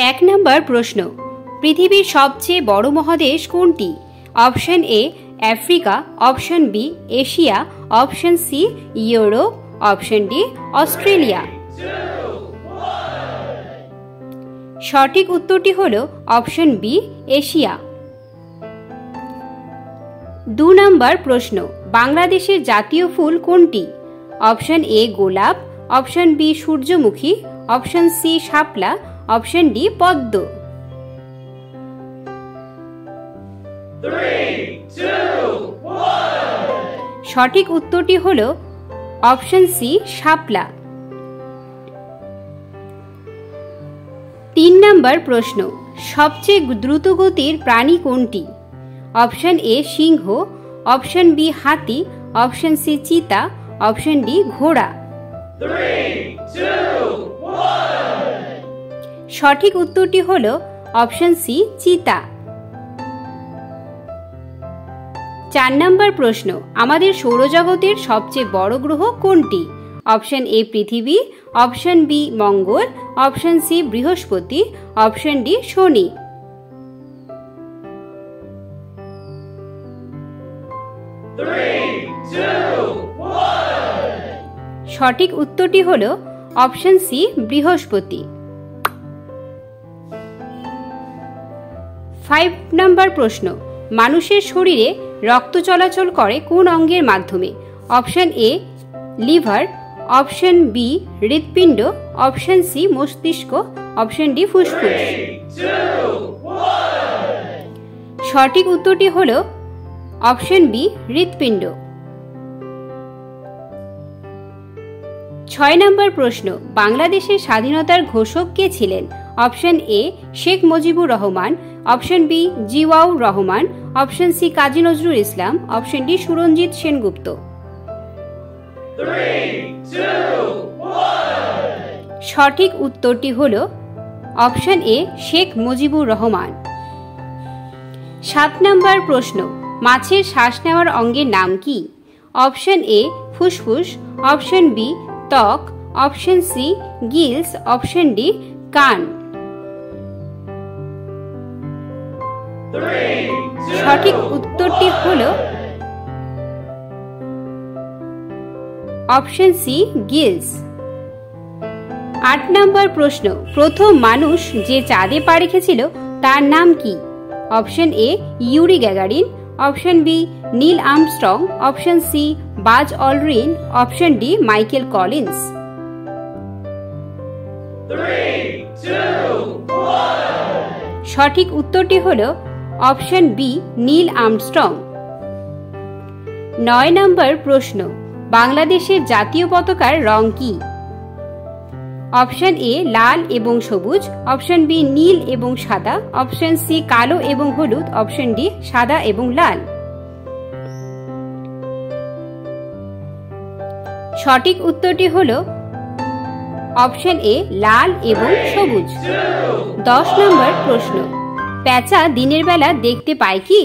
এক নম্বর প্রশ্ন, পৃথিবীর সবচেয়ে বড় মহাদেশ কোনটি? Option A Africa, option B Asia, option C Europe, option D Australia. সঠিক উত্তরটি হল অপশন বি এশিয়া। ২ নম্বর প্রশ্ন, বাংলাদেশের জাতীয় ফুল কোনটি? অপশন এ গোলাপ, অপশন বি সূর্যমুখী, অপশন সি শাপলা, অপশন ডি পদ্ম। 3, 2, 1 সঠিক উত্তরটি হল অপশন সি শাপলা। ৩ নম্বর প্রশ্ন, সবচেয়ে দ্রুতগতির প্রাণী কোনটি? অপশন এ সিংহ, অপশন বি হাতি, অপশন সি চিতা, অপশন ডি ঘোড়া। 3, 2, 1 সঠিক উত্তরটি হল অপশন সি চিতা। ৪ নম্বর প্রশ্ন, আমাদের সৌরজগতের সবচেয়ে বড় গ্রহ কোনটি? অপশন এ পৃথিবী, অপশন বি মঙ্গল, অপশন সি বৃহস্পতি, অপশন ডি শনি। 3, 2, 1 সঠিক উত্তরটি হল অপশন সি বৃহস্পতি। ৫ নম্বর প্রশ্ন, মানুষের শরীরে রক্ত চলাচল করে কোন অঙ্গের মাধ্যমে? Option A liver, option B হৃৎপিণ্ড, অপশন সি মস্তিষ্ক, অপশন ডি ফুসফুস। 3, 2, 1 সঠিক উত্তরটি হল অপশন বি হৃৎপিণ্ড। ৬ নম্বর প্রশ্ন, বাংলাদেশের স্বাধীনতার ঘোষক কে ছিলেন? Option A Sheikh Mujibur Rahman, option B Ziaur Rahman, option C Kazi Nazrul Islam, option D Suranjit Sengupta. 3, 2, 1 সঠিক উত্তরটি হল অপশন এ শেখ মুজিবুর রহমান। ৭ নম্বর প্রশ্ন, মাছের শ্বাস নেওয়ার অঙ্গের নাম কি? অপশন এ ফুসফুস, অপশন বি ত্বক, option C gills, option D কান। 3, 2, সঠিক উত্তরটি হল অপশন সি গিলস। ৮ নম্বর প্রশ্ন, প্রথম মানুষ যে চাঁদে পা রেখেছিল তার নাম কি? Option A Yuri Gagarin, option B Neil Armstrong, option C Buzz Aldrin, option D Michael Collins. 3, 2, 1 সঠিক উত্তরটি হল অপশন বি নীল আর্মস্ট্রং। ৯ নম্বর প্রশ্ন, বাংলাদেশের জাতীয় পতাকার রং কি? অপশন এ লাল এবং সবুজ, অপশন বি নীল এবং সাদা, অপশন সি কালো এবং হলুদ, অপশন ডি সাদা এবং লাল। সঠিক উত্তরটি হল অপশন এ লাল এবং সবুজ। ১০ নম্বর প্রশ্ন, পেঁচা দিনের বেলা দেখতে পায় কি?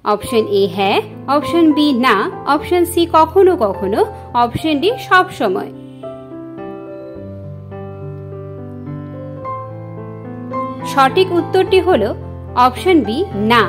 অপশন এ হ্যাঁ, অপশন বি না, অপশন সি কখনো কখনো, অপশন ডি সব সময়। সঠিক উত্তরটি হল অপশন বি না।